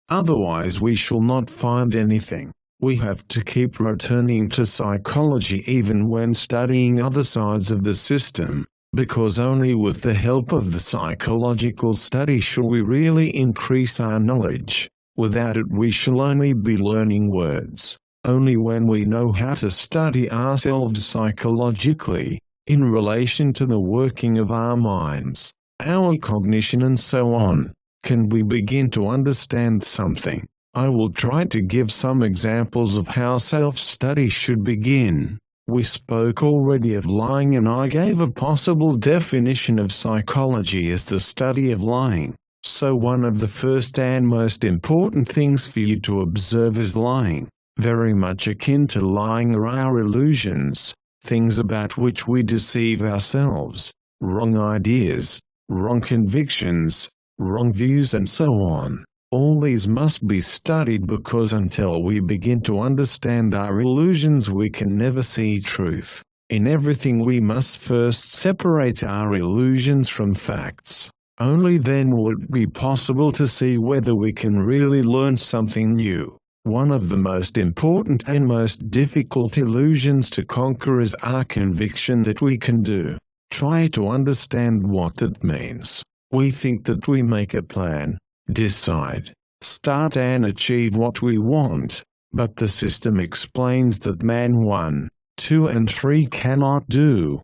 Otherwise we shall not find anything. We have to keep returning to psychology even when studying other sides of the system, because only with the help of the psychological study shall we really increase our knowledge. Without it we shall only be learning words. Only when we know how to study ourselves psychologically, in relation to the working of our minds, our cognition and so on, can we begin to understand something. I will try to give some examples of how self-study should begin. We spoke already of lying and I gave a possible definition of psychology as the study of lying. So one of the first and most important things for you to observe is lying. Very much akin to lying are our illusions, things about which we deceive ourselves, wrong ideas, wrong convictions, wrong views and so on. All these must be studied because until we begin to understand our illusions we can never see truth. In everything we must first separate our illusions from facts. Only then will it be possible to see whether we can really learn something new. One of the most important and most difficult illusions to conquer is our conviction that we can do. Try to understand what that means. We think that we make a plan, decide, start and achieve what we want, but the system explains that man 1, 2 and 3 cannot do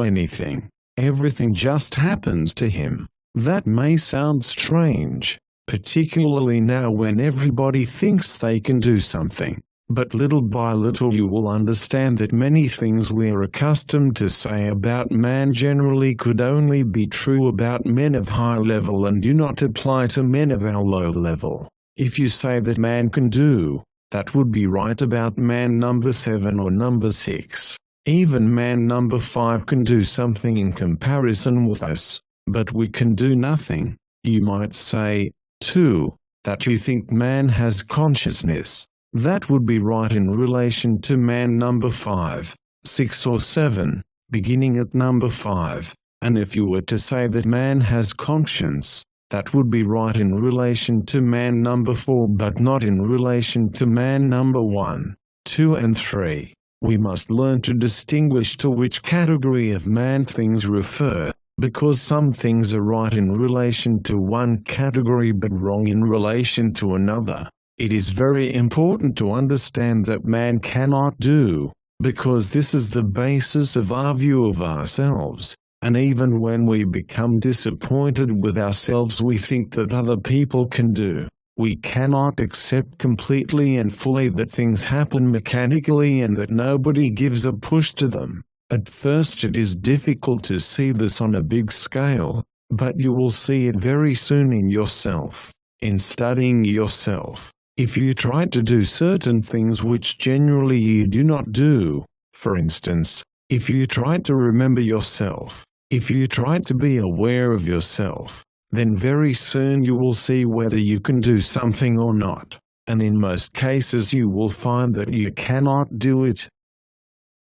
anything. Everything just happens to him. That may sound strange, particularly now when everybody thinks they can do something. But little by little you will understand that many things we are accustomed to say about man generally could only be true about men of high level and do not apply to men of our low level. If you say that man can do, that would be right about man number 7 or number 6. Even man number 5 can do something in comparison with us, but we can do nothing. You might say, too, that you think man has consciousness. That would be right in relation to man number 5, 6 or 7, beginning at number 5. And if you were to say that man has conscience, that would be right in relation to man number 4 but not in relation to man number 1, 2 and 3. We must learn to distinguish to which category of man things refer, because some things are right in relation to one category but wrong in relation to another. It is very important to understand that man cannot do, because this is the basis of our view of ourselves, and even when we become disappointed with ourselves we think that other people can do. We cannot accept completely and fully that things happen mechanically and that nobody gives a push to them. At first it is difficult to see this on a big scale, but you will see it very soon in yourself. In studying yourself, if you try to do certain things which generally you do not do, for instance, if you try to remember yourself, if you try to be aware of yourself, then very soon you will see whether you can do something or not, and in most cases you will find that you cannot do it.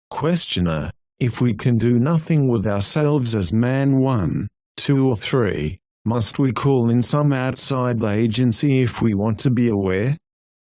Questioner: if we can do nothing with ourselves as man 1, 2 or 3, must we call in some outside agency if we want to be aware?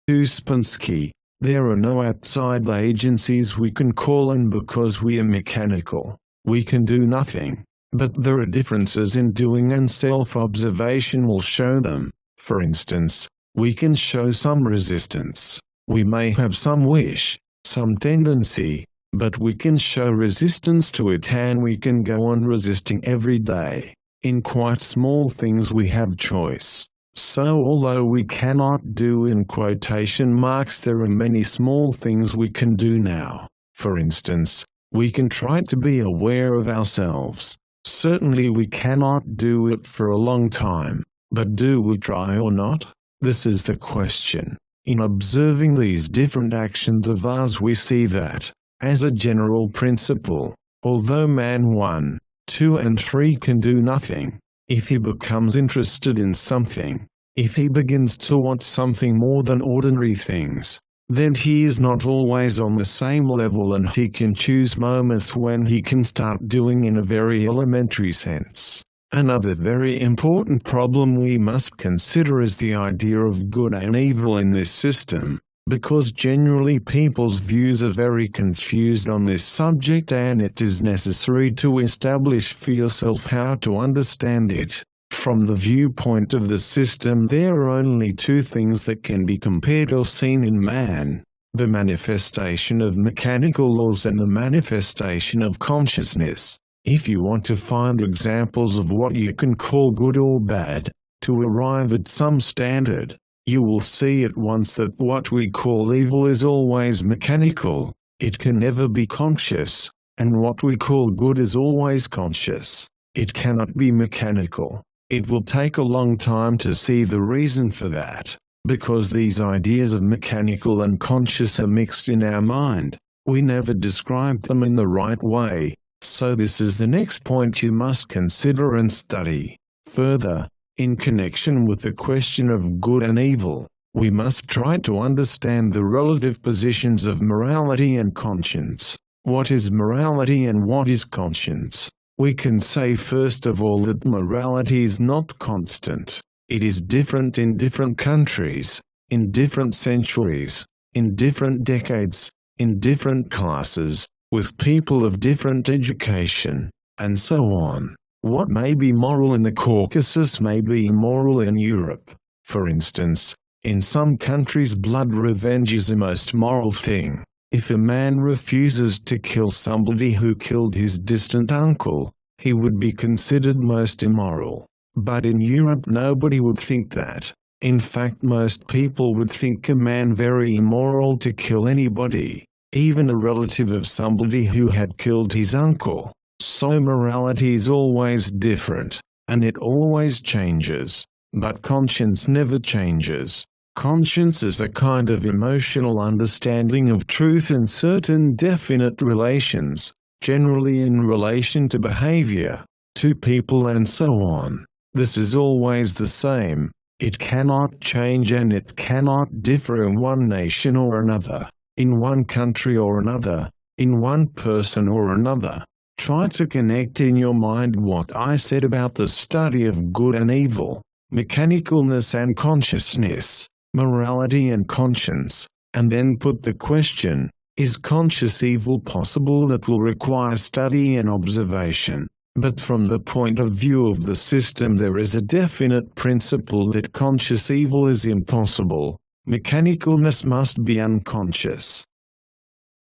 Ouspensky: there are no outside agencies we can call in because we are mechanical. We can do nothing. But there are differences in doing and self-observation will show them. For instance, we can show some resistance. We may have some wish, some tendency, but we can show resistance to it and we can go on resisting every day. In quite small things we have choice. So although we cannot do in quotation marks, there are many small things we can do now. For instance, we can try to be aware of ourselves. Certainly we cannot do it for a long time, but do we try or not? This is the question. In observing these different actions of ours we see that, as a general principle, although man 1, 2 and 3 can do nothing, if he becomes interested in something, if he begins to want something more than ordinary things, then he is not always on the same level and he can choose moments when he can start doing in a very elementary sense. Another very important problem we must consider is the idea of good and evil in this system, because generally people's views are very confused on this subject, and it is necessary to establish for yourself how to understand it. From the viewpoint of the system, there are only two things that can be compared or seen in man: the manifestation of mechanical laws and the manifestation of consciousness. If you want to find examples of what you can call good or bad, to arrive at some standard, you will see at once that what we call evil is always mechanical, it can never be conscious, and what we call good is always conscious, it cannot be mechanical. It will take a long time to see the reason for that, because these ideas of mechanical and conscious are mixed in our mind. We never described them in the right way. So this is the next point you must consider and study. Further, in connection with the question of good and evil, we must try to understand the relative positions of morality and conscience. What is morality and what is conscience? We can say first of all that morality is not constant. It is different in different countries, in different centuries, in different decades, in different classes, with people of different education, and so on. What may be moral in the Caucasus may be immoral in Europe. For instance, in some countries blood revenge is a most moral thing. If a man refuses to kill somebody who killed his distant uncle, he would be considered most immoral. But in Europe nobody would think that. In fact, most people would think a man very immoral to kill anybody, even a relative of somebody who had killed his uncle. So morality is always different, and it always changes. But conscience never changes. Conscience is a kind of emotional understanding of truth in certain definite relations, generally in relation to behavior, to people and so on. This is always the same. It cannot change and it cannot differ in one nation or another, in one country or another, in one person or another. Try to connect in your mind what I said about the study of good and evil, mechanicalness and consciousness, morality and conscience, and then put the question, is conscious evil possible? That will require study and observation. But from the point of view of the system, there is a definite principle that conscious evil is impossible. Mechanicalness must be unconscious.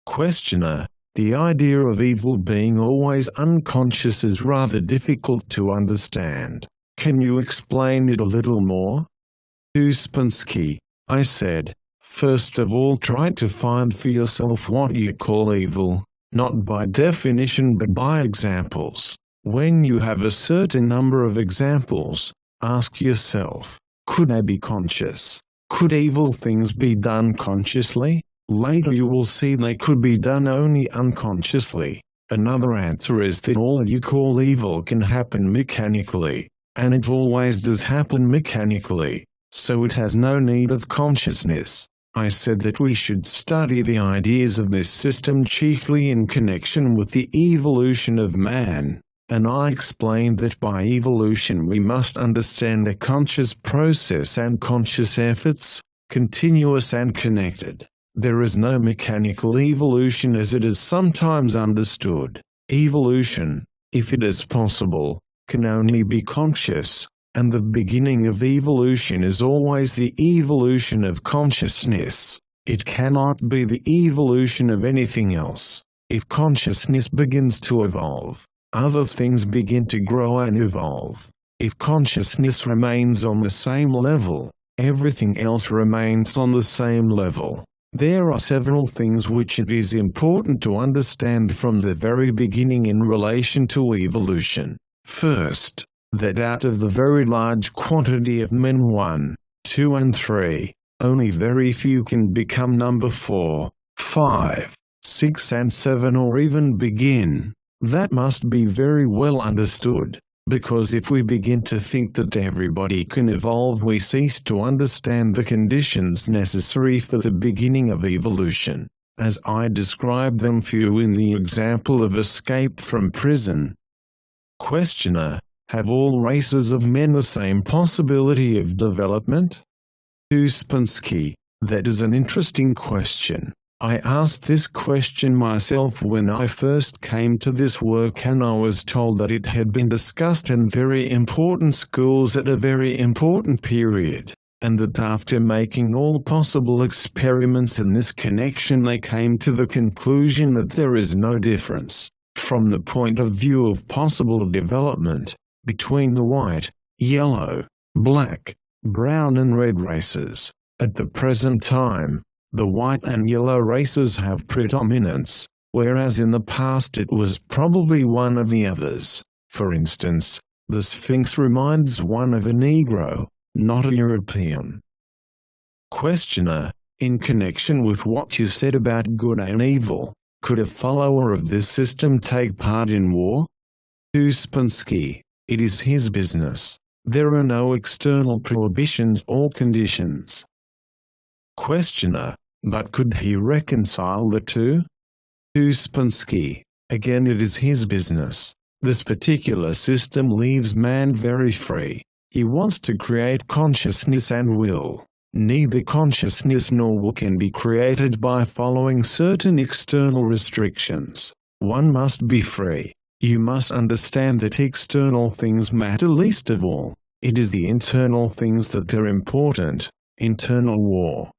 Questioner: the idea of evil being always unconscious is rather difficult to understand. Can you explain it a little more? Ouspensky: I said, first of all try to find for yourself what you call evil, not by definition but by examples. When you have a certain number of examples, ask yourself, could I be conscious? Could evil things be done consciously? Later you will see they could be done only unconsciously. Another answer is that all you call evil can happen mechanically, and it always does happen mechanically, so it has no need of consciousness. I said that we should study the ideas of this system chiefly in connection with the evolution of man, and I explained that by evolution we must understand a conscious process and conscious efforts, continuous and connected. There is no mechanical evolution as it is sometimes understood. Evolution, if it is possible, can only be conscious, and the beginning of evolution is always the evolution of consciousness. It cannot be the evolution of anything else. If consciousness begins to evolve, other things begin to grow and evolve. If consciousness remains on the same level, everything else remains on the same level. There are several things which it is important to understand from the very beginning in relation to evolution. First, that out of the very large quantity of men 1, 2 and 3, only very few can become number 4, 5, 6 and 7 or even begin. That must be very well understood, because if we begin to think that everybody can evolve, we cease to understand the conditions necessary for the beginning of evolution, as I described them for you in the example of escape from prison. Questioner: Have all races of men the same possibility of development? Ouspensky, that is an interesting question. I asked this question myself when I first came to this work, and I was told that it had been discussed in very important schools at a very important period, and that after making all possible experiments in this connection they came to the conclusion that there is no difference, from the point of view of possible development, between the white, yellow, black, brown and red races. At the present time, the white and yellow races have predominance, whereas in the past it was probably one of the others. For instance, the Sphinx reminds one of a Negro, not a European. Questioner, in connection with what you said about good and evil, could a follower of this system take part in war? Ouspensky, it is his business. There are no external prohibitions or conditions. Questioner, but could he reconcile the two? Ouspensky, again it is his business. This particular system leaves man very free. He wants to create consciousness and will. Neither consciousness nor will can be created by following certain external restrictions. One must be free. You must understand that external things matter least of all. It is the internal things that are important. Internal war.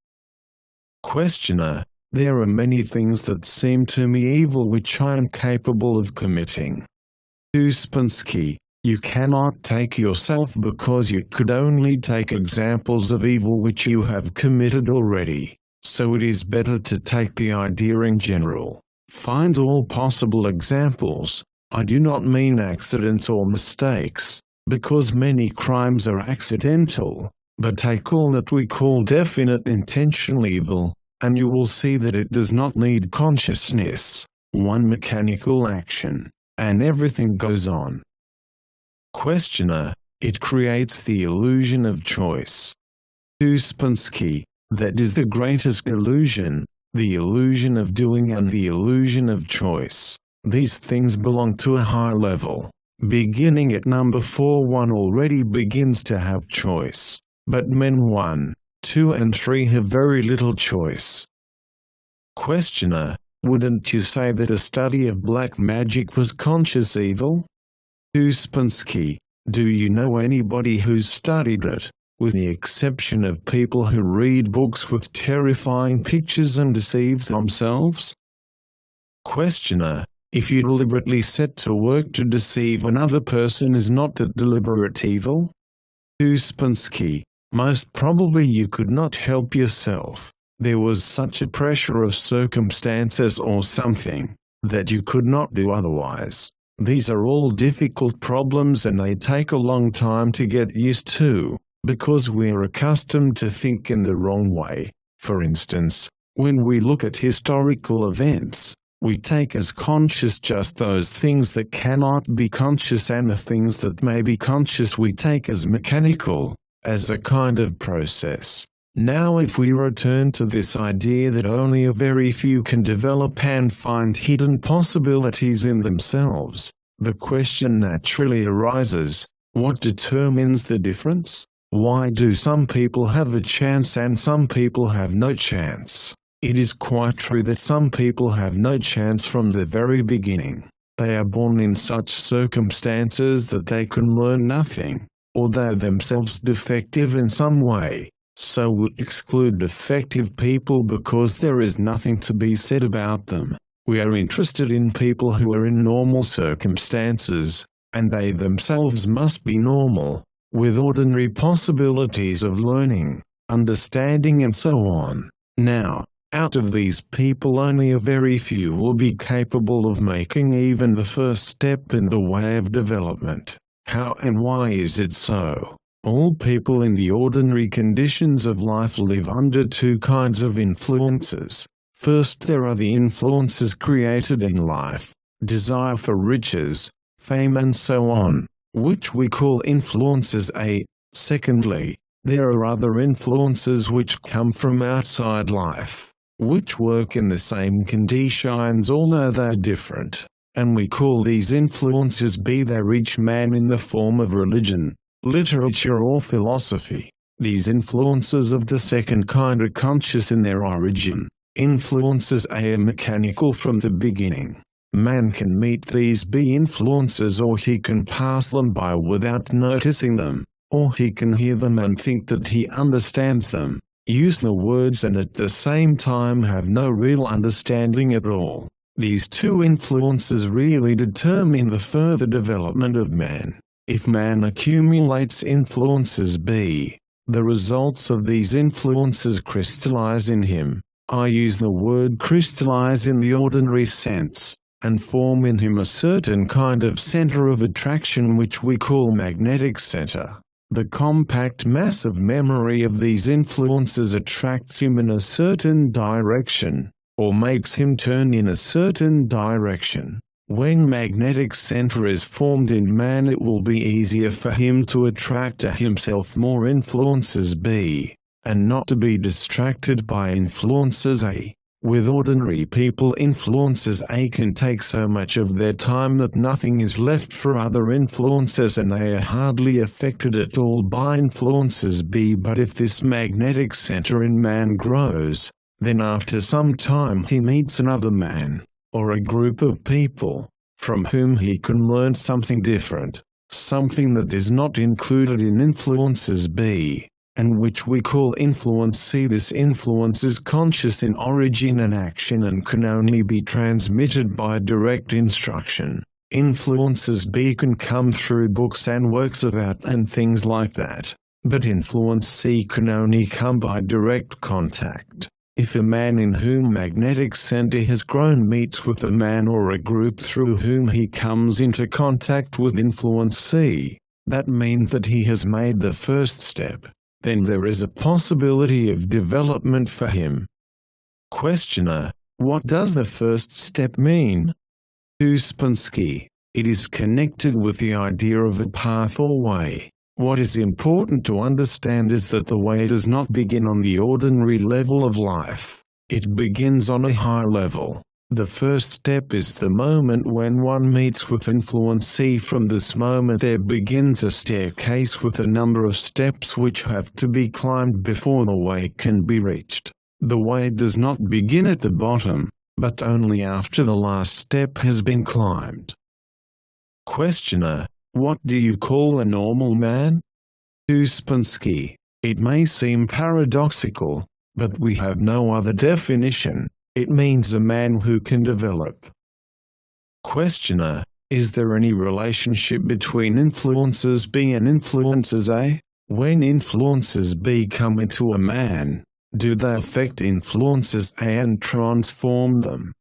Questioner, there are many things that seem to me evil which I am capable of committing. Ouspensky, you cannot take yourself because you could only take examples of evil which you have committed already, so it is better to take the idea in general. Find all possible examples. I do not mean accidents or mistakes, because many crimes are accidental, but take all that we call definite intentional evil, and you will see that it does not need consciousness, one mechanical action, and everything goes on. Questioner, it creates the illusion of choice. Ouspensky, that is the greatest illusion, the illusion of doing and the illusion of choice. These things belong to a high level. Beginning at number 4, one already begins to have choice. But men 1, 2 and 3 have very little choice. Questioner, wouldn't you say that a study of black magic was conscious evil? Ouspensky, do you know anybody who's studied it, with the exception of people who read books with terrifying pictures and deceive themselves? Questioner, if you deliberately set to work to deceive another person, is not that deliberate evil? Ouspensky, most probably you could not help yourself. There was such a pressure of circumstances or something, that you could not do otherwise. These are all difficult problems and they take a long time to get used to, because we're accustomed to think in the wrong way. For instance, when we look at historical events, we take as conscious just those things that cannot be conscious, and the things that may be conscious we take as mechanical, as a kind of process. Now if we return to this idea that only a very few can develop and find hidden possibilities in themselves, the question naturally arises, what determines the difference? Why do some people have a chance and some people have no chance? It is quite true that some people have no chance from the very beginning. They are born in such circumstances that they can learn nothing, or they are themselves defective in some way. So we exclude defective people because there is nothing to be said about them. We are interested in people who are in normal circumstances, and they themselves must be normal, with ordinary possibilities of learning, understanding and so on. Now, out of these people only a very few will be capable of making even the first step in the way of development. How and why is it so? All people in the ordinary conditions of life live under two kinds of influences. First, there are the influences created in life, desire for riches, fame and so on, which we call influences A. Secondly, there are other influences which come from outside life, which work in the same conditions although they are different. and we call these influences, be they each man in the form of religion, literature or philosophy. These influences of the second kind are conscious in their origin. Influences A are mechanical from the beginning. Man can meet these B influences, or he can pass them by without noticing them, or he can hear them and think that he understands them, use the words and at the same time have no real understanding at all. These two influences really determine the further development of man. If man accumulates influences B, the results of these influences crystallize in him. I use the word crystallize in the ordinary sense, and form in him a certain kind of center of attraction which we call magnetic center. The compact mass of memory of these influences attracts him in a certain direction, or makes him turn in a certain direction. When magnetic center is formed in man, it will be easier for him to attract to himself more influences B, and not to be distracted by influences A. With ordinary people, influences A can take so much of their time that nothing is left for other influences, and they are hardly affected at all by influences B. But if this magnetic center in man grows, then after some time he meets another man, or a group of people, from whom he can learn something different, something that is not included in influences B, and which we call influence C. This influence is conscious in origin and action and can only be transmitted by direct instruction. Influences B can come through books and works of art and things like that, but influence C can only come by direct contact. If a man in whom magnetic center has grown meets with a man or a group through whom he comes into contact with influence C, that means that he has made the first step. Then there is a possibility of development for him. Questioner: what does the first step mean? Ouspensky: it is connected with the idea of a path or way. What is important to understand is that the way does not begin on the ordinary level of life. It begins on a high level. The first step is the moment when one meets with influence C. From this moment there begins a staircase with a number of steps which have to be climbed before the way can be reached. The way does not begin at the bottom, but only after the last step has been climbed. Questioner: what do you call a normal man? Ouspensky: it may seem paradoxical, but we have no other definition. It means a man who can develop. Questioner: is there any relationship between influences B and influences A? When influences B come into a man, do they affect influences A and transform them?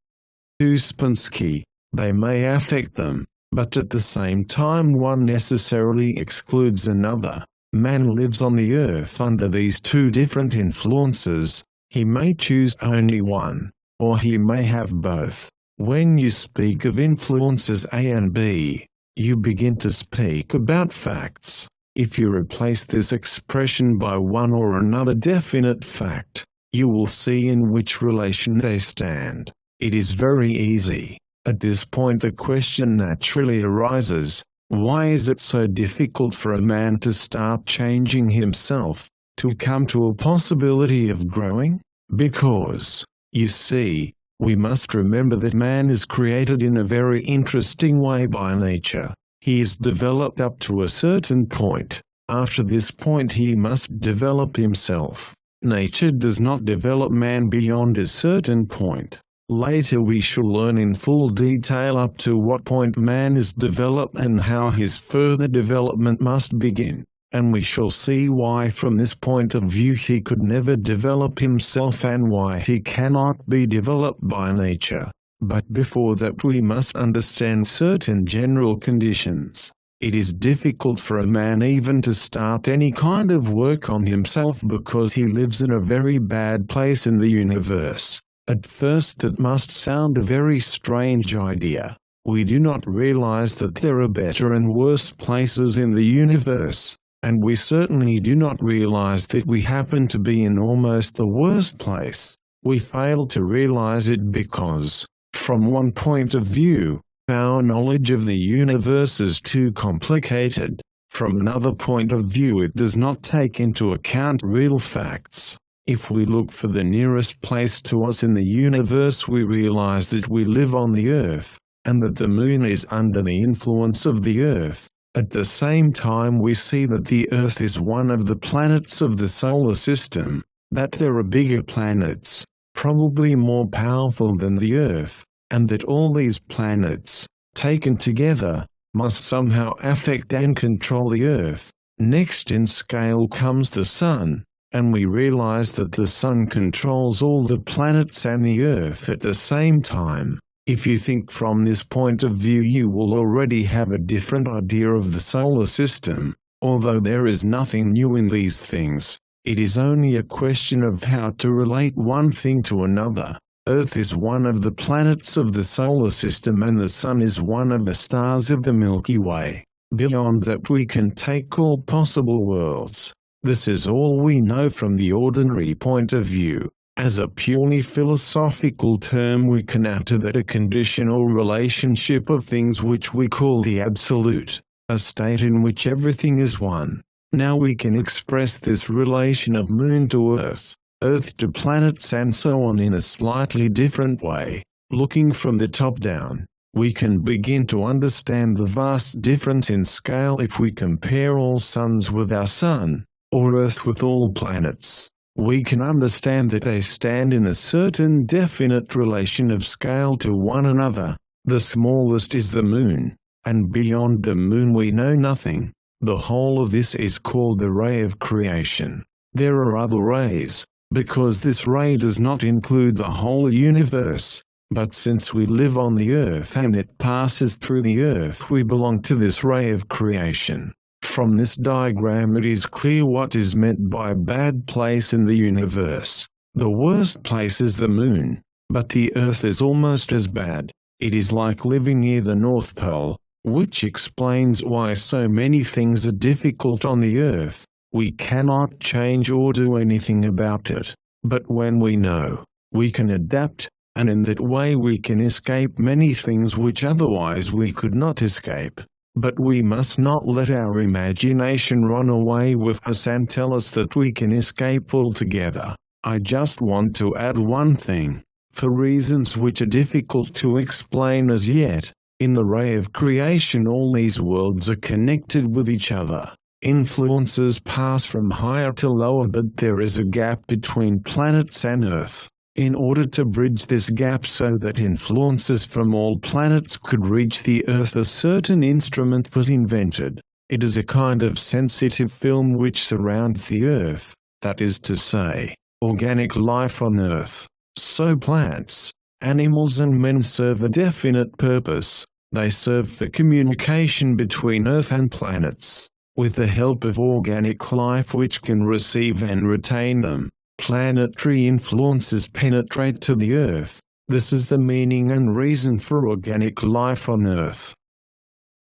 Ouspensky: they may affect them, but at the same time one necessarily excludes another. Man lives on the earth under these two different influences. He may choose only one, or he may have both. When you speak of influences A and B, you begin to speak about facts. If you replace this expression by one or another definite fact, you will see in which relation they stand. It is very easy. At this point the question naturally arises, why is it so difficult for a man to start changing himself, to come to a possibility of growing? Because, you see, we must remember that man is created in a very interesting way by nature. He is developed up to a certain point. After this point he must develop himself. Nature does not develop man beyond a certain point. Later we shall learn in full detail up to what point man is developed and how his further development must begin, and we shall see why from this point of view he could never develop himself and why he cannot be developed by nature. But before that we must understand certain general conditions. It is difficult for a man even to start any kind of work on himself because he lives in a very bad place in the universe. At first it must sound a very strange idea. We do not realize that there are better and worse places in the universe, and we certainly do not realize that we happen to be in almost the worst place. We fail to realize it because, from one point of view, Our knowledge of the universe is too complicated. From another point of view, it does not take into account real facts. If we look for the nearest place to us in the universe, we realize that we live on the Earth, and that the Moon is under the influence of the Earth. At the same time, we see that the Earth is one of the planets of the solar system, that there are bigger planets, probably more powerful than the Earth, and that all these planets, taken together, must somehow affect and control the Earth. Next in scale comes the Sun, and we realize that the Sun controls all the planets and the Earth at the same time. If you think from this point of view, you will already have a different idea of the solar system. Although there is nothing new in these things, it is only a question of how to relate one thing to another. Earth is one of the planets of the solar system, and the Sun is one of the stars of the Milky Way. Beyond that, we can take all possible worlds. This is all we know from the ordinary point of view. As a purely philosophical term, we can add to that a condition or relationship of things which we call the Absolute, a state in which everything is one. Now we can express this relation of Moon to Earth, Earth to planets, and so on in a slightly different way. Looking from the top down, we can begin to understand the vast difference in scale if we compare all suns with our Sun, or Earth with all planets. We can understand that they stand in a certain definite relation of scale to one another. The smallest is the Moon, and beyond the Moon we know nothing. The whole of this is called the ray of creation. There are other rays, because this ray does not include the whole universe, but since we live on the Earth and it passes through the Earth, we belong to this ray of creation. From this diagram it is clear what is meant by a bad place in the universe. The worst place is the Moon, but the Earth is almost as bad. It is like living near the North Pole, which explains why so many things are difficult on the Earth. We cannot change or do anything about it. But when we know, we can adapt, and in that way we can escape many things which otherwise we could not escape. But we must not let our imagination run away with us and tell us that we can escape altogether. I just want to add one thing. For reasons which are difficult to explain as yet, in the ray of creation all these worlds are connected with each other. Influences pass from higher to lower, but there is a gap between planets and Earth. In order to bridge this gap so that influences from all planets could reach the Earth, a certain instrument was invented. It is a kind of sensitive film which surrounds the Earth, that is to say, organic life on Earth. So plants, animals and men serve a definite purpose. They serve for communication between Earth and planets. With the help of organic life which can receive and retain them, planetary influences penetrate to the Earth. This is the meaning and reason for organic life on Earth.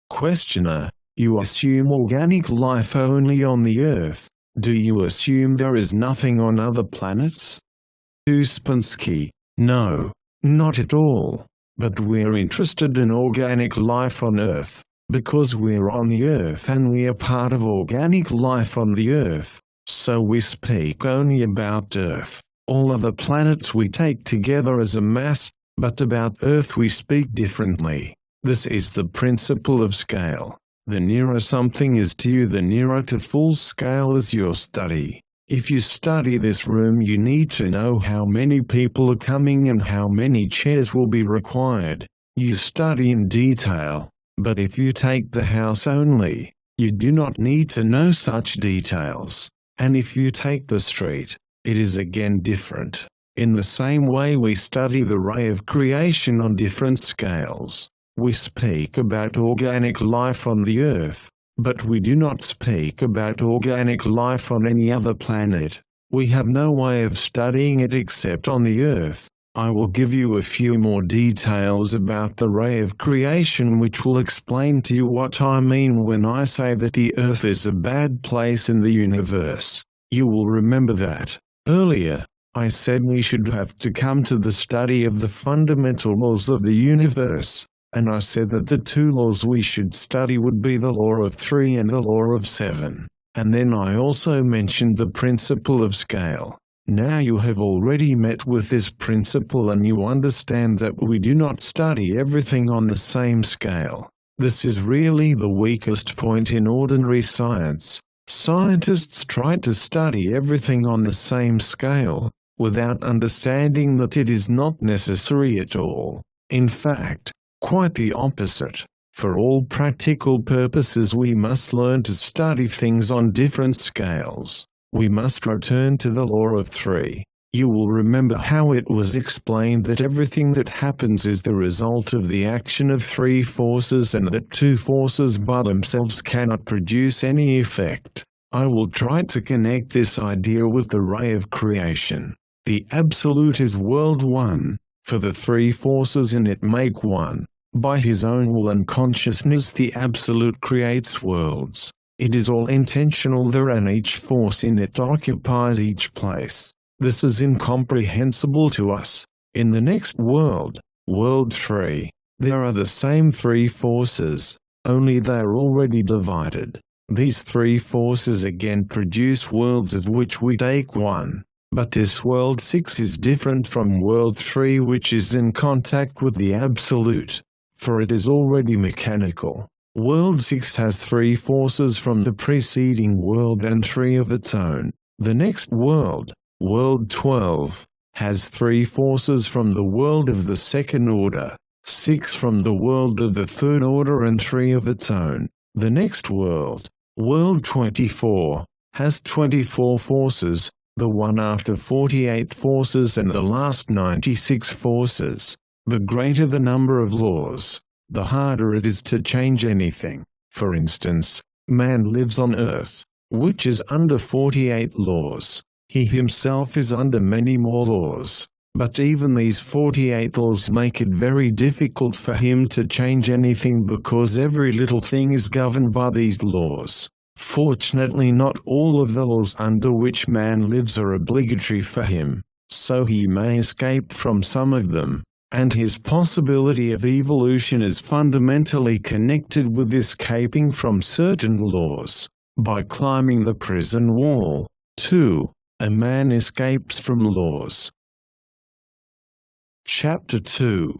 Questioner: you assume organic life only on the Earth. Do you assume there is nothing on other planets? Ouspensky: no, not at all. But we're interested in organic life on Earth, because we're on the Earth and we are part of organic life on the Earth. So we speak only about Earth. All other planets we take together as a mass, but about Earth we speak differently. This is the principle of scale. The nearer something is to you, the nearer to full scale is your study. If you study this room, you need to know how many people are coming and how many chairs will be required. You study in detail. But if you take the house only, you do not need to know such details. And if you take the street, it is again different. In the same way we study the ray of creation on different scales. We speak about organic life on the Earth, but we do not speak about organic life on any other planet. We have no way of studying it except on the Earth. I will give you a few more details about the ray of creation which will explain to you what I mean when I say that the Earth is a bad place in the universe. You will remember that, earlier, I said we should have to come to the study of the fundamental laws of the universe. and I said that the two laws we should study would be the law of 3 and the law of 7. And then I also mentioned the principle of scale. Now you have already met with this principle and you understand that we do not study everything on the same scale. This is really the weakest point in ordinary science. Scientists try to study everything on the same scale, without understanding that it is not necessary at all. In fact, quite the opposite. For all practical purposes we must learn to study things on different scales. We must return to the law of 3. You will remember how it was explained that everything that happens is the result of the action of 3 forces and that 2 forces by themselves cannot produce any effect. I will try to connect this idea with the ray of creation. The Absolute is world 1, for the 3 forces in it make 1. By his own will and consciousness the Absolute creates worlds. It is all intentional there and each force in it occupies each place. This is incomprehensible to us. In the next world, world 3, there are the same 3 forces, only they are already divided. These 3 forces again produce worlds of which we take 1. But this world 6 is different from world 3 which is in contact with the Absolute, for it is already mechanical. World 6 has 3 forces from the preceding world and 3 of its own. The next world, world 12, has 3 forces from the world of the second order, 6 from the world of the third order and 3 of its own. The next world, world 24, has 24 forces, the one after 48 forces and the last 96 forces. The greater the number of laws, the harder it is to change anything. For instance, man lives on earth, which is under 48 laws. He himself is under many more laws, but even these 48 laws make it very difficult for him to change anything because every little thing is governed by these laws. Fortunately not all of the laws under which man lives are obligatory for him, so he may escape from some of them. And his possibility of evolution is fundamentally connected with escaping from certain laws. By climbing the prison wall, too, a man escapes from laws. Chapter 2.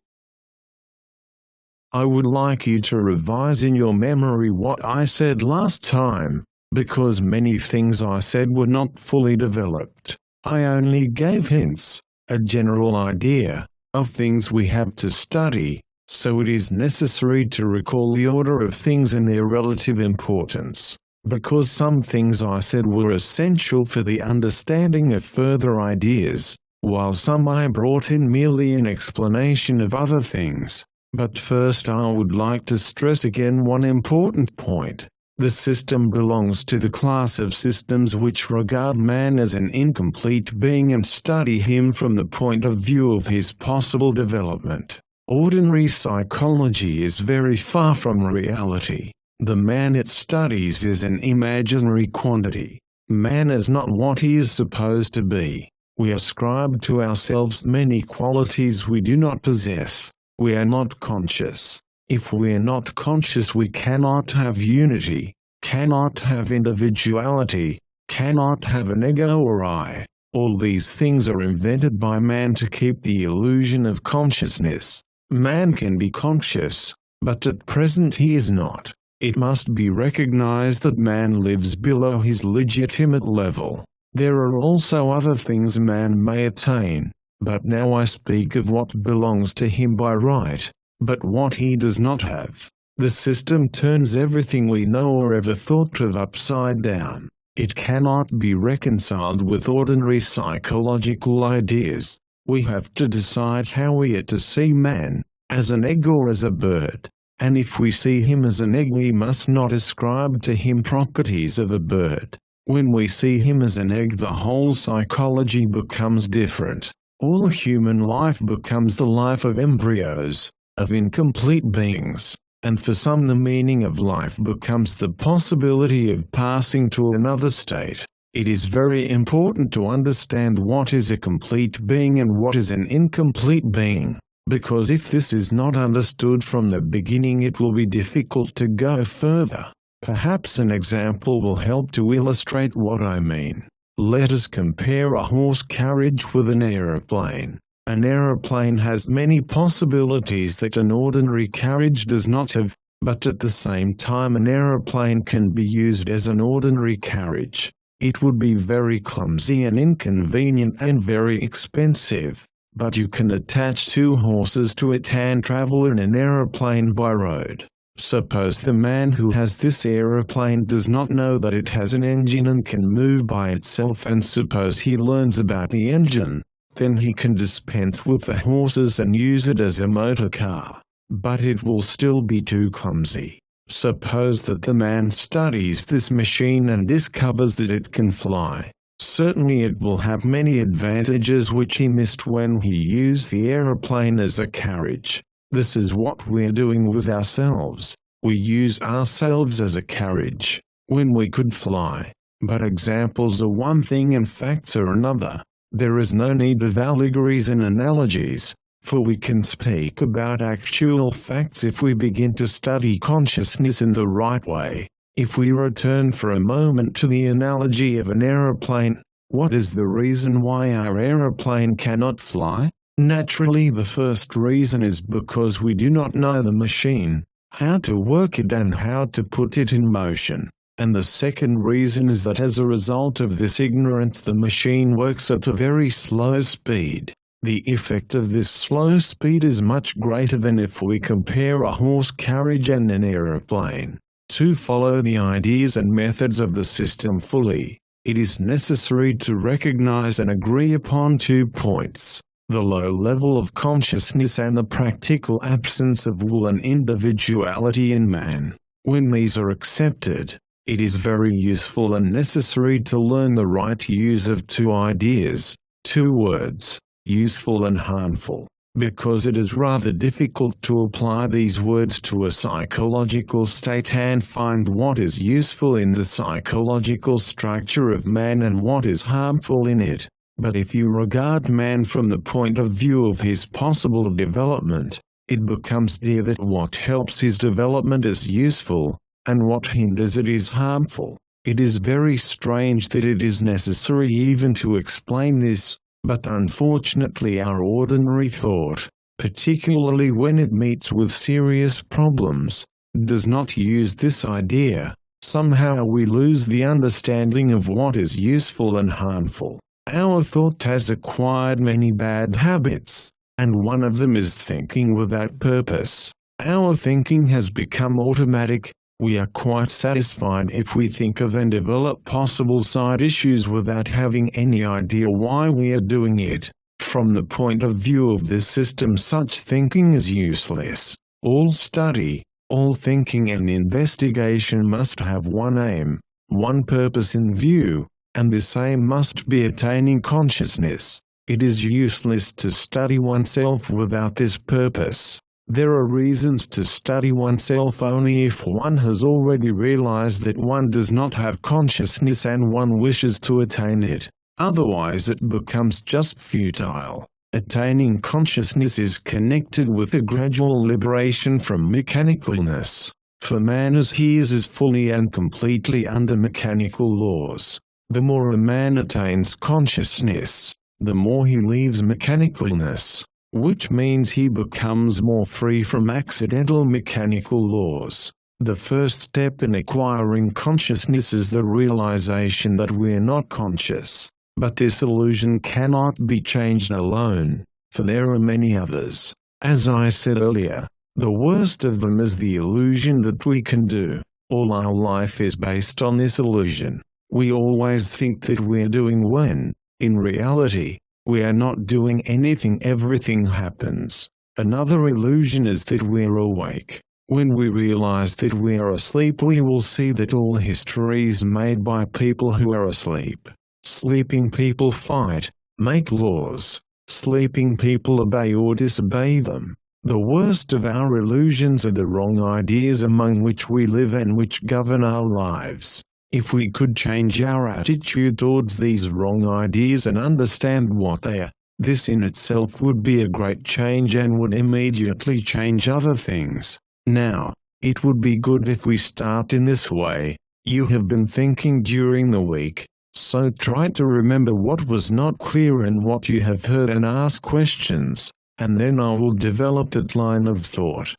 I would like you to revise in your memory what I said last time, because many things I said were not fully developed. I only gave hints, a general idea, of things we have to study, so it is necessary to recall the order of things and their relative importance, because some things I said were essential for the understanding of further ideas, while some I brought in merely an explanation of other things. But first I would like to stress again one important point. The system belongs to the class of systems which regard man as an incomplete being and study him from the point of view of his possible development. Ordinary psychology is very far from reality. The man it studies is an imaginary quantity. Man is not what he is supposed to be. We ascribe to ourselves many qualities we do not possess. We are not conscious. If we are not conscious we cannot have unity, cannot have individuality, cannot have an ego or I. All these things are invented by man to keep the illusion of consciousness. Man can be conscious, but at present he is not. It must be recognized that man lives below his legitimate level. There are also other things man may attain, but now I speak of what belongs to him by right, but what he does not have. The system turns everything we know or ever thought of upside down. It cannot be reconciled with ordinary psychological ideas. We have to decide how we are to see man, as an egg or as a bird. And if we see him as an egg we must not ascribe to him properties of a bird. When we see him as an egg the whole psychology becomes different. All human life becomes the life of embryos, of incomplete beings, and for some the meaning of life becomes the possibility of passing to another state. It is very important to understand what is a complete being and what is an incomplete being. because if this is not understood from the beginning it will be difficult to go further. Perhaps an example will help to illustrate what I mean. Let us compare a horse carriage with an aeroplane. An aeroplane has many possibilities that an ordinary carriage does not have, but at the same time an aeroplane can be used as an ordinary carriage. It would be very clumsy and inconvenient and very expensive, but you can attach 2 horses to it and travel in an aeroplane by road. Suppose the man who has this aeroplane does not know that it has an engine and can move by itself, and suppose he learns about the engine, then he can dispense with the horses and use it as a motor car. But it will still be too clumsy. Suppose that the man studies this machine and discovers that it can fly. Certainly it will have many advantages which he missed when he used the aeroplane as a carriage. This is what we're doing with ourselves. We use ourselves as a carriage, when we could fly. But examples are one thing and facts are another. There is no need of allegories and analogies, for we can speak about actual facts if we begin to study consciousness in the right way. If we return for a moment to the analogy of an aeroplane, what is the reason why our aeroplane cannot fly? Naturally, the first reason is because we do not know the machine, how to work it and how to put it in motion. And the second reason is that as a result of this ignorance the machine works at a very slow speed. The effect of this slow speed is much greater than if we compare a horse carriage and an aeroplane. To follow the ideas and methods of the system fully, it is necessary to recognize and agree upon 2 points: the low level of consciousness and the practical absence of will and individuality in man. When these are accepted, it is very useful and necessary to learn the right use of 2 ideas, 2 words, useful and harmful, because it is rather difficult to apply these words to a psychological state and find what is useful in the psychological structure of man and what is harmful in it. But if you regard man from the point of view of his possible development, it becomes clear that what helps his development is useful, and what hinders it is harmful. It is very strange that it is necessary even to explain this, but unfortunately our ordinary thought, particularly when it meets with serious problems, does not use this idea. Somehow we lose the understanding of what is useful and harmful. Our thought has acquired many bad habits, and one of them is thinking without purpose. Our thinking has become automatic. We are quite satisfied if we think of and develop possible side issues without having any idea why we are doing it. From the point of view of this system, such thinking is useless. All study, all thinking and investigation must have one aim, one purpose in view, and this aim must be attaining consciousness. It is useless to study oneself without this purpose. There are reasons to study oneself only if one has already realized that one does not have consciousness and one wishes to attain it. Otherwise it becomes just futile. Attaining consciousness is connected with a gradual liberation from mechanicalness. For man as he is fully and completely under mechanical laws. The more a man attains consciousness, the more he leaves mechanicalness, which means he becomes more free from accidental mechanical laws. The first step in acquiring consciousness is the realization that we are not conscious. But this illusion cannot be changed alone, for there are many others. As I said earlier, the worst of them is the illusion that we can do. All our life is based on this illusion. We always think that we're doing when, in reality, we are not doing anything. Everything happens. Another illusion is that we're awake. When we realize that we are asleep, we will see that all history is made by people who are asleep. Sleeping people fight, make laws. Sleeping people obey or disobey them. The worst of our illusions are the wrong ideas among which we live and which govern our lives. If we could change our attitude towards these wrong ideas and understand what they are, This in itself would be a great change and would immediately change other things. Now, it would be good if we start in this way. You have been thinking during the week, so try to remember what was not clear and what you have heard and ask questions, and then I will develop that line of thought.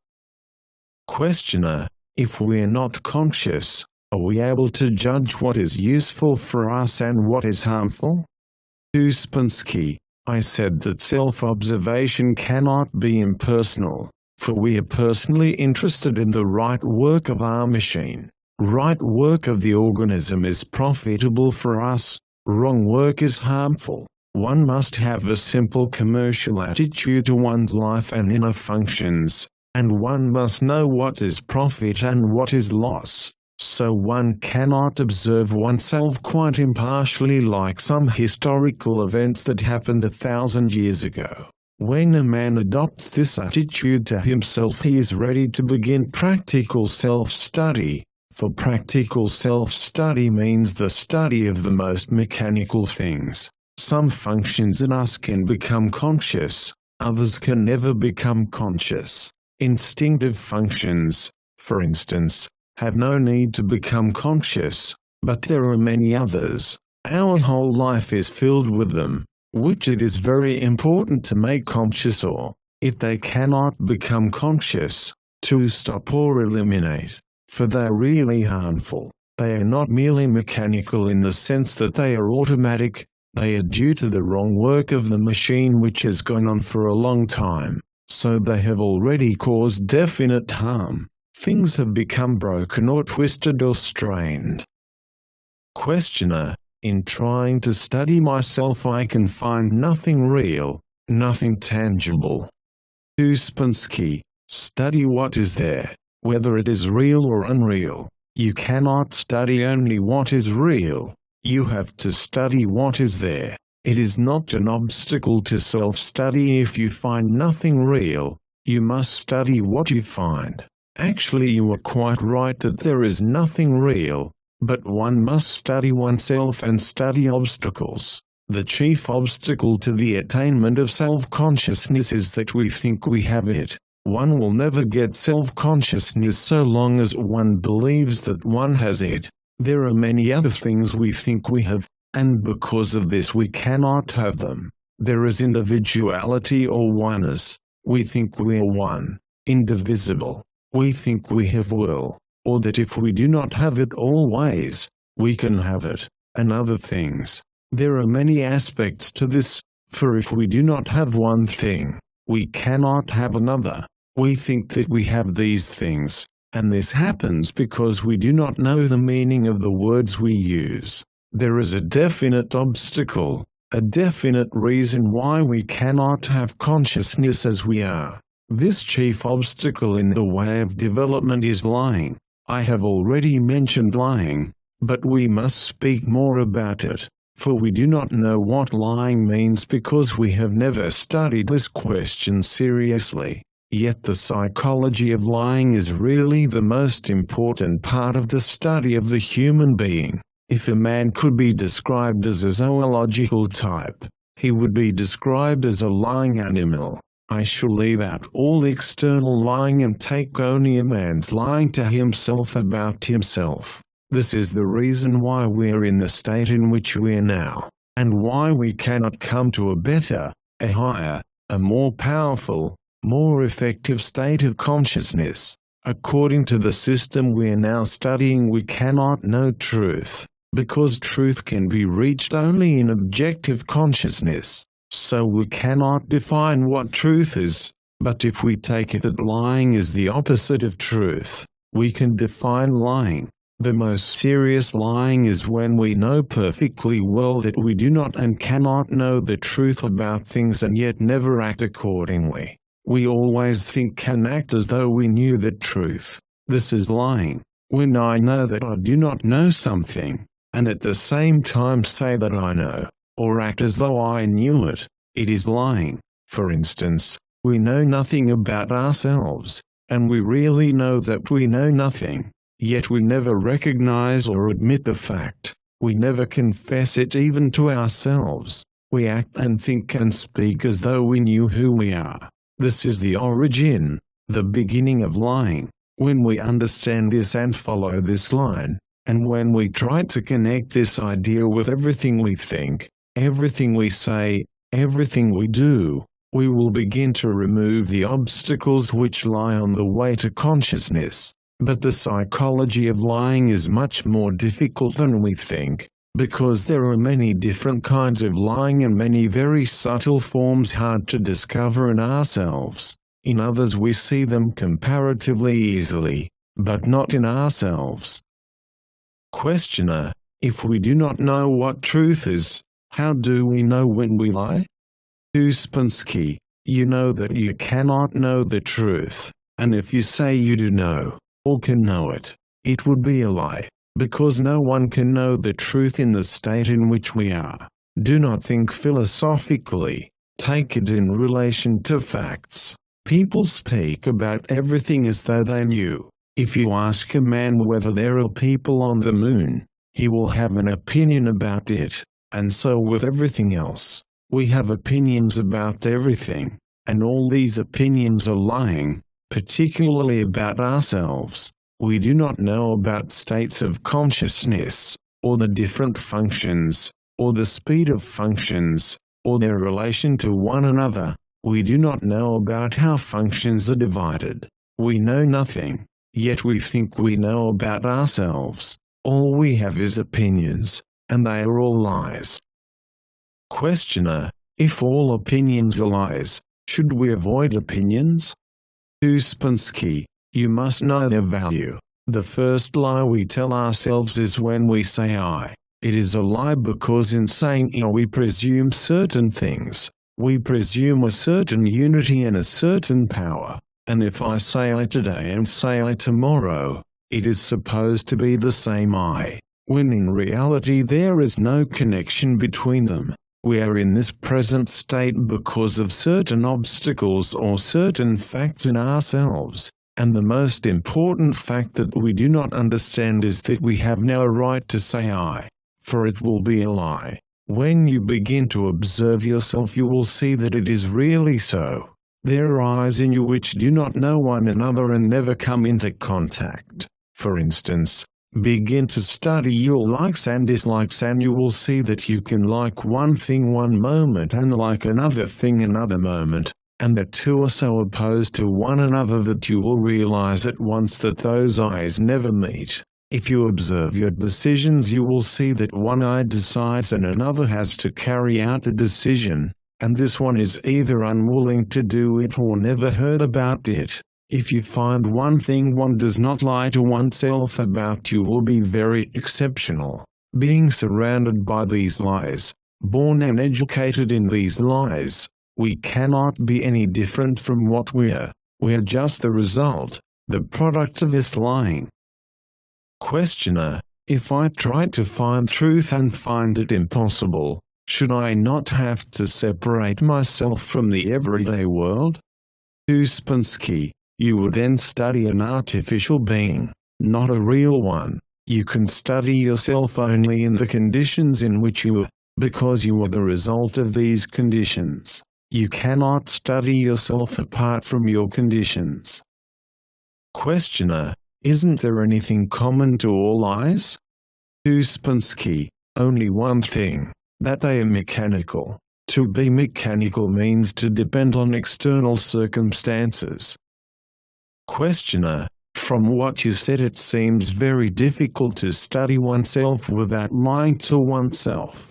Questioner: if we are not conscious, are we able to judge what is useful for us and what is harmful? Ouspensky: I said that self-observation cannot be impersonal, for we are personally interested in the right work of our machine. Right work of the organism is profitable for us, wrong work is harmful. One must have a simple commercial attitude to one's life and inner functions, and one must know what is profit and what is loss. So one cannot observe oneself quite impartially like some historical events that happened 1,000 years ago. When a man adopts this attitude to himself, he is ready to begin practical self-study, for practical self-study means the study of the most mechanical things. Some functions in us can become conscious, others can never become conscious. Instinctive functions, for instance, have no need to become conscious, but there are many others. Our whole life is filled with them, which it is very important to make conscious, or, if they cannot become conscious, to stop or eliminate, for they are really harmful. They are not merely mechanical in the sense that they are automatic, they are due to the wrong work of the machine which has gone on for a long time, so they have already caused definite harm. Things have become broken or twisted or strained. Questioner: in trying to study myself I can find nothing real, nothing tangible. Ouspensky: study what is there, whether it is real or unreal. You cannot study only what is real, you have to study what is there. It is not an obstacle to self-study if you find nothing real, you must study what you find. Actually, you are quite right that there is nothing real, but one must study oneself and study obstacles. The chief obstacle to the attainment of self-consciousness is that we think we have it. One will never get self-consciousness so long as one believes that one has it. There are many other things we think we have, and because of this we cannot have them. There is individuality or oneness. We think we are one, indivisible. We think we have will, or that if we do not have it always, we can have it, and other things. There are many aspects to this, for if we do not have one thing, we cannot have another. We think that we have these things, and this happens because we do not know the meaning of the words we use. There is a definite obstacle, a definite reason why we cannot have consciousness as we are. This chief obstacle in the way of development is lying. I have already mentioned lying, but we must speak more about it, for we do not know what lying means because we have never studied this question seriously. Yet the psychology of lying is really the most important part of the study of the human being. If a man could be described as a zoological type, he would be described as a lying animal. I shall leave out all external lying and take only a man's lying to himself about himself. This is the reason why we are in the state in which we are now, and why we cannot come to a better, a higher, a more powerful, more effective state of consciousness. According to the system we are now studying, we cannot know truth, because truth can be reached only in objective consciousness. So we cannot define what truth is, but if we take it that lying is the opposite of truth, we can define lying. The most serious lying is when we know perfectly well that we do not and cannot know the truth about things and yet never act accordingly. We always think and act as though we knew the truth. This is lying. When I know that I do not know something, and at the same time say that I know, or act as though I knew it, it is lying. For instance, we know nothing about ourselves, and we really know that we know nothing, yet we never recognize or admit the fact. We never confess it even to ourselves. We act and think and speak as though we knew who we are. This is the origin, the beginning of lying. When we understand this and follow this line, and when we try to connect this idea with everything we think, everything we say, everything we do, we will begin to remove the obstacles which lie on the way to consciousness. But the psychology of lying is much more difficult than we think, because there are many different kinds of lying and many very subtle forms hard to discover in ourselves. In others we see them comparatively easily, but not in ourselves. Questioner: if we do not know what truth is, how do we know when we lie? Ouspensky: you know that you cannot know the truth, and if you say you do know, or can know it, it would be a lie, because no one can know the truth in the state in which we are. Do not think philosophically, take it in relation to facts. People speak about everything as though they knew. If you ask a man whether there are people on the moon, he will have an opinion about it, and so with everything else. We have opinions about everything, and all these opinions are lying, particularly about ourselves. We do not know about states of consciousness, or the different functions, or the speed of functions, or their relation to one another. We do not know about how functions are divided. We know nothing, yet we think we know about ourselves. All we have is opinions, and they are all lies. Questioner: if all opinions are lies, should we avoid opinions? Ouspensky: you must know their value. The first lie we tell ourselves is when we say I. It is a lie because in saying I we presume certain things. We presume a certain unity and a certain power, and if I say I today and say I tomorrow, it is supposed to be the same I, when in reality there is no connection between them. We are in this present state because of certain obstacles or certain facts in ourselves, and the most important fact that we do not understand is that we have no right to say I, for it will be a lie. When you begin to observe yourself you will see that it is really so. There are eyes in you which do not know one another and never come into contact. For instance, begin to study your likes and dislikes and you will see that you can like one thing one moment and like another thing another moment, and the two are so opposed to one another that you will realize at once that those eyes never meet. If you observe your decisions you will see that one eye decides and another has to carry out a decision, and this one is either unwilling to do it or never heard about it. If you find one thing one does not lie to oneself about you will be very exceptional. Being surrounded by these lies, born and educated in these lies, we cannot be any different from what we are. We are just the result, the product of this lying. Questioner: if I try to find truth and find it impossible, should I not have to separate myself from the everyday world? Ouspensky: you would then study an artificial being, not a real one. You can study yourself only in the conditions in which you are, because you are the result of these conditions. You cannot study yourself apart from your conditions. Questioner: isn't there anything common to all lies? Ouspensky: only one thing, that they are mechanical. To be mechanical means to depend on external circumstances. Questioner: from what you said it seems very difficult to study oneself without lying to oneself.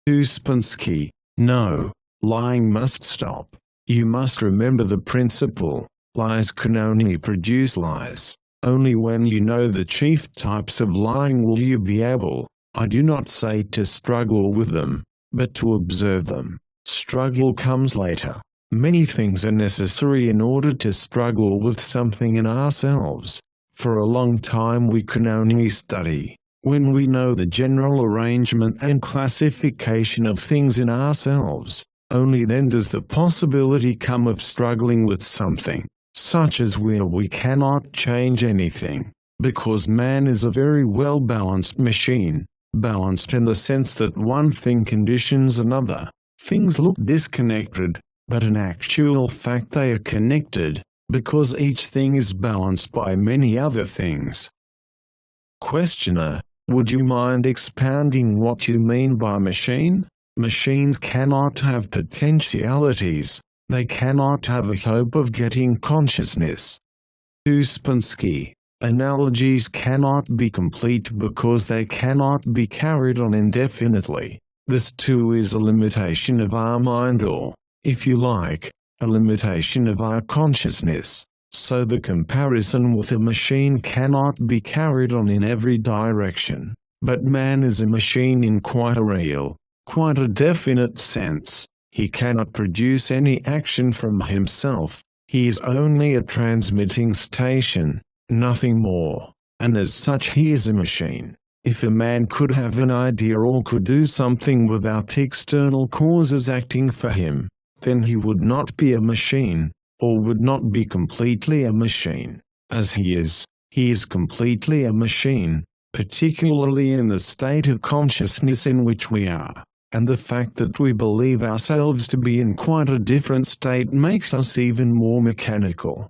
Ouspensky: no, lying must stop. You must remember the principle, lies can only produce lies. Only when you know the chief types of lying will you be able, I do not say to struggle with them, but to observe them. Struggle comes later. Many things are necessary in order to struggle with something in ourselves. For a long time we can only study. When we know the general arrangement and classification of things in ourselves, only then does the possibility come of struggling with something, such as where we cannot change anything, because man is a very well-balanced machine, balanced in the sense that one thing conditions another. Things look disconnected, but in actual fact they are connected, because each thing is balanced by many other things. Questioner: would you mind expounding what you mean by machine? Machines cannot have potentialities, they cannot have a hope of getting consciousness. Ouspensky: analogies cannot be complete because they cannot be carried on indefinitely. This too is a limitation of our mind, or, if you like, a limitation of our consciousness. So the comparison with a machine cannot be carried on in every direction. But man is a machine in quite a real, quite a definite sense. He cannot produce any action from himself. He is only a transmitting station, nothing more, and as such he is a machine. If a man could have an idea or could do something without external causes acting for him, then he would not be a machine, or would not be completely a machine. As he is completely a machine, particularly in the state of consciousness in which we are. And the fact that we believe ourselves to be in quite a different state makes us even more mechanical.